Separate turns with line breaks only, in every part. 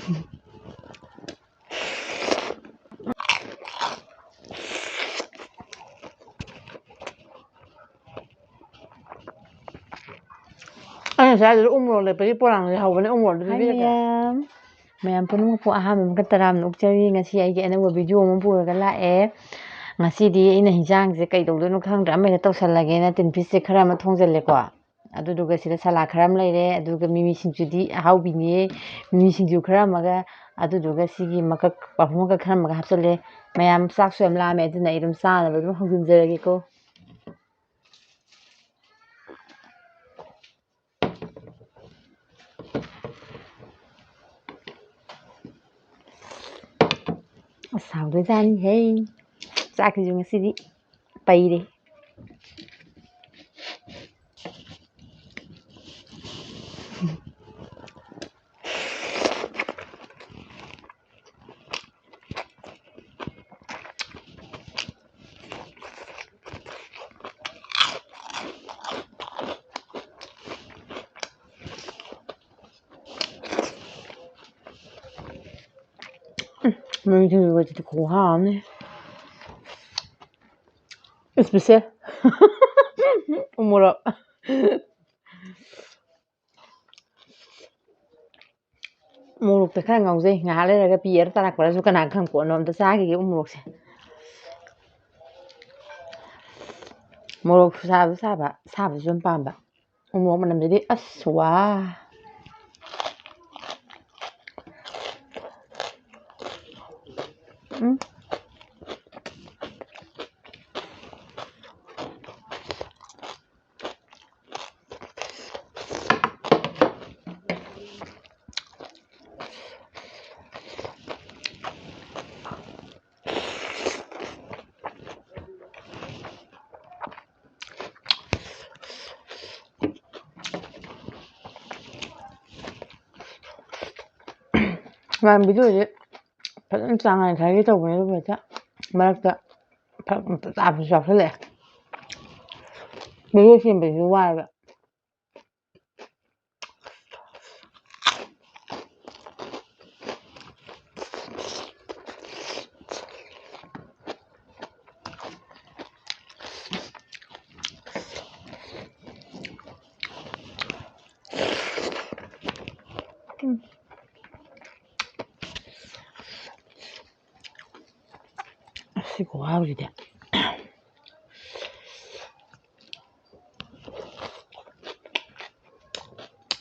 saya dulu umur lebih pulang dari hawan umur lebih mayam pun mau puas ham kan teram nuk cari ngasi ai ge na wo video mo pu ga la ngasi di ina hinjang je kai dong do nuk khang dra mai to sal lage na tin piece khara ma thong jale ko adu duga sida sala kharam leire adu ga mimi singju di hau bi ni mimi singju khara ma ga adu duga sigi makak pahu ga khara ma ga hapsale mayam sak swem la me dina irum sa na ba hong jin jere ko sao đối gian hey ra cái dùng cái gì bay đi mình thì gọi là khổ hàm này especial umur umur ta kan ngau zai ngale daga piyar tana kwala su kana kan ko nom ta sake ge umur se umur sa ba jun pam ba umur man nam dai aswa làm ví dụ như phải sang này thấy cái chồng này nó phải chắc mà là phải tạm phải sắp thế này ví dụ xin phải như ngoài vậy Sigo gì đấy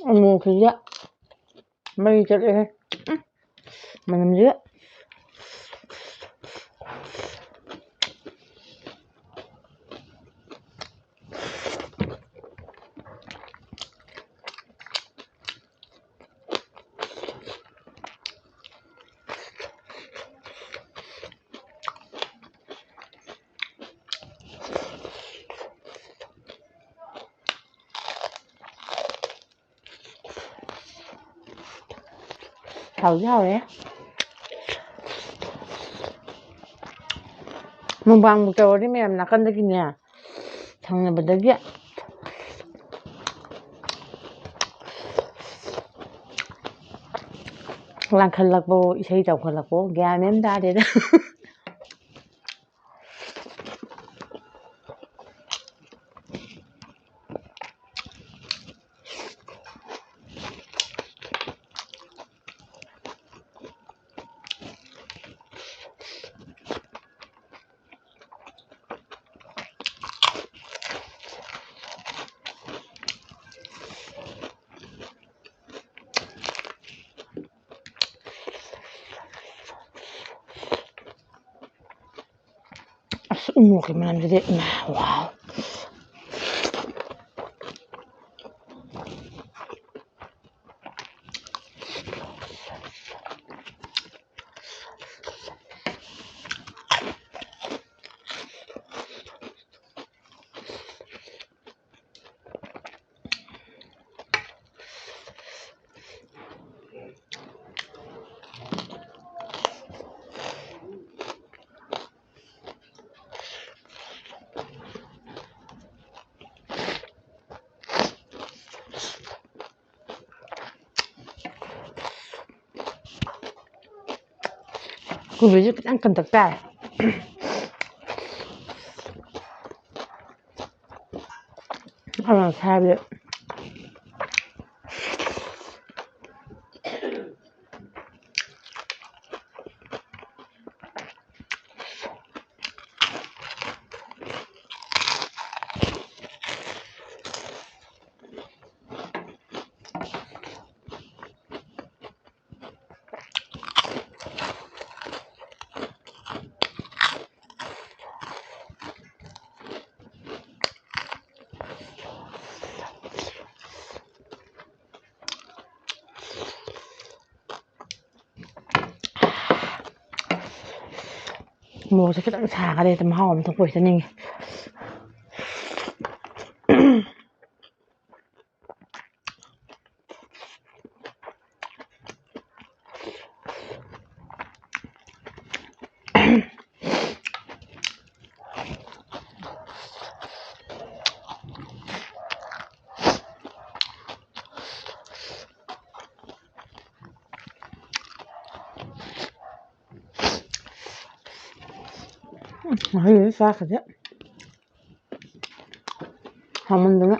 mua cái gì mày cho đây mà làm gì thảo giao đấy mùng bang một trâu đi mẹ làm cân được nhỉ thằng này bật được vậy làm khẩn lạc bộ xây trồng khẩn lạc bộ gà ném ra đấy đó umur gimana jadi nah wow ꯀꯨꯕꯤꯁꯨ ꯈꯤꯇꯪ contact ꯇꯥꯔꯦ ꯁꯥꯕꯗ ꯃꯣꯔꯣꯛꯁꯦ ꯈꯤꯇꯪ ꯁꯥꯒꯔꯦ ꯃꯍꯥꯎ ꯑꯃ ꯊꯣꯛꯄ ꯆꯠꯅꯤꯡꯉꯦ ꯍꯧꯖꯤꯛ ꯆꯥꯛꯀꯁꯦ ꯍꯥꯎꯃꯟꯗꯅ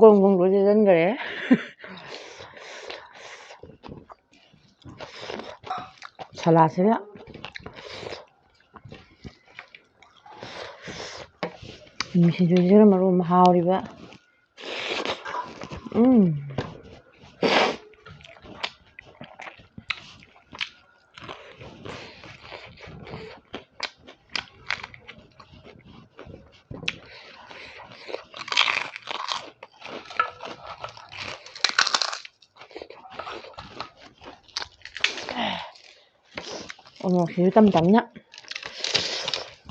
ꯒꯣꯡ ꯒꯣꯡ ꯂꯣꯏꯁꯤꯟꯈ꯭ꯔꯦ ꯁꯂꯥꯗꯁꯤꯒ ꯁꯤꯡꯖꯨꯁꯤꯒ ꯃꯔꯣꯟ ꯑꯃ ꯍꯥꯎꯔꯤꯕ ꯎꯃꯣꯔꯣꯛꯁꯤꯁꯨ ꯇꯝ ꯇꯝꯅ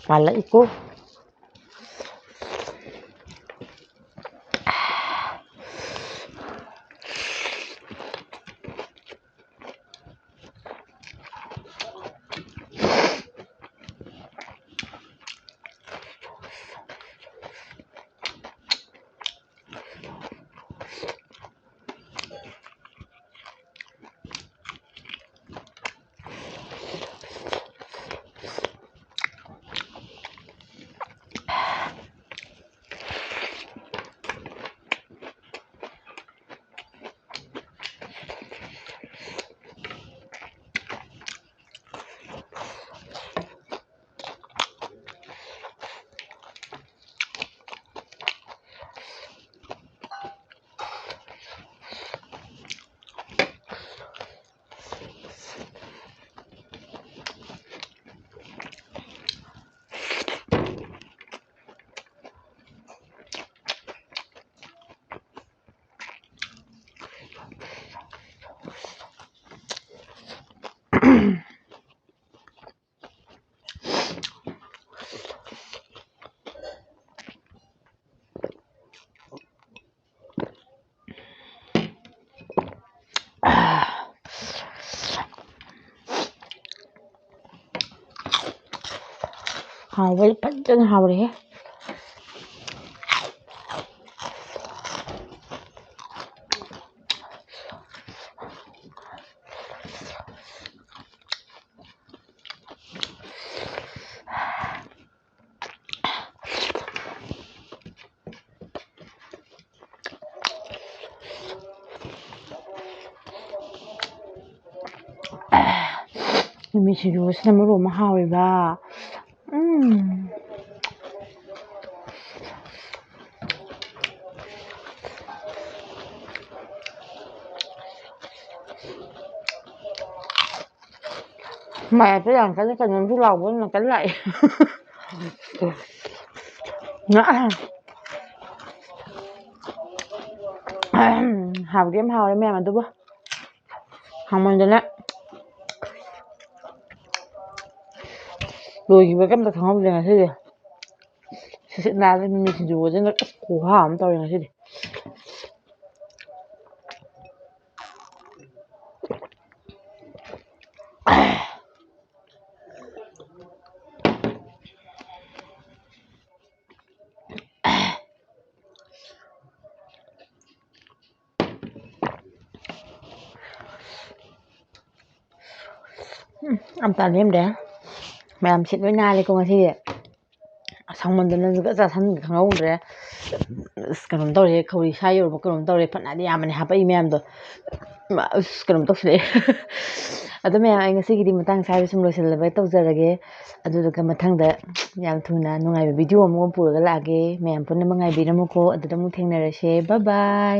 ꯄꯥꯜꯂꯛꯏꯀꯣ ꯍꯥꯎꯕꯩ ꯐꯖꯅ ꯍꯥꯎꯔꯦꯍꯦ ꯃꯤꯃꯤ ꯁꯤꯡꯖꯨꯁꯤꯅ ꯃꯔꯣꯟ ꯑꯃ ꯍꯥꯎꯔꯤꯕ ꯃꯥꯏꯗ ꯌꯥꯝ ꯀꯟꯅ ꯀꯩꯅꯣꯝꯁꯨ ꯂꯥꯎꯕ ꯅꯥꯀꯟ ꯂꯥꯛꯑꯦ ꯍꯥꯎꯗꯤ ꯌꯥꯝ ꯍꯥꯎꯔꯦ ꯃꯌꯥꯝ ꯑꯗꯨꯕꯨ ꯍꯥꯎꯃꯟꯗꯅ ꯂꯣꯏꯈꯤꯕꯒ ꯑꯝꯇ ꯈꯪꯍꯧꯗ꯭ꯔꯦ ꯉꯁꯤꯗꯤ ꯁꯤꯁꯤꯠ ꯅꯥꯜꯂꯦ ꯃꯤꯃꯤ ꯁꯤꯡꯖꯨꯒꯁꯤꯅ ꯈꯨꯍꯥꯎ ꯑꯃ ꯇꯧꯔꯦ ꯉꯁꯤꯗꯤ ꯑꯝꯇ ꯂꯦꯝꯗꯦ ꯃꯌꯥꯝ ꯁꯤꯠ ꯂꯣꯏ ꯅꯥꯜꯂꯦꯀꯣ ꯉꯁꯤꯗꯤ ꯁꯥꯎꯃꯟꯗꯅꯁꯨ ꯆꯥꯁꯟꯕ ꯈꯪꯍꯧꯗ꯭ꯔꯦ ꯑꯁ ꯀꯩꯅꯣꯝ ꯇꯧꯔꯦ ꯈꯧꯔꯤ ꯁꯥ ꯌꯧꯔꯕ ꯀꯩꯅꯣꯝ ꯇꯧꯔꯦ ꯐꯅꯗꯤ ꯌꯥꯝꯕꯅꯦ ꯍꯥꯄꯛꯏ ꯃꯌꯥꯝꯗꯣ ꯑꯁ ꯀꯩꯅꯣꯝ ꯇꯧꯁꯤꯜꯂꯛꯑꯦ ꯑꯗꯣ ꯃꯌꯥꯝ ꯑꯩ ꯉꯁꯤꯒꯤꯗꯤ ꯃꯇꯥꯡ ꯁ꯭ꯋꯥꯏꯗ ꯁꯨꯝ ꯂꯣꯏꯁꯤꯜꯂꯕ ꯇꯧꯖꯔꯒꯦ ꯑꯗꯨꯗꯨꯒ ꯃꯊꯪꯗ ꯌꯥꯝ ꯊꯨꯅ ꯅꯨꯡꯉꯥꯏꯕ ꯚꯤꯗꯤꯑꯣ ꯑꯃꯒ ꯄꯨꯔꯒ ꯂꯥꯛꯑꯒꯦ ꯃꯌꯥꯝ ꯄꯨꯟꯅꯃꯛ ꯉꯥꯏꯕꯤꯔꯝꯃꯨꯀꯣ ꯑꯗꯨꯗ ꯑꯃꯨꯛ ꯊꯦꯡꯅꯔꯁꯦ ꯕꯥꯏ ꯕꯥꯏ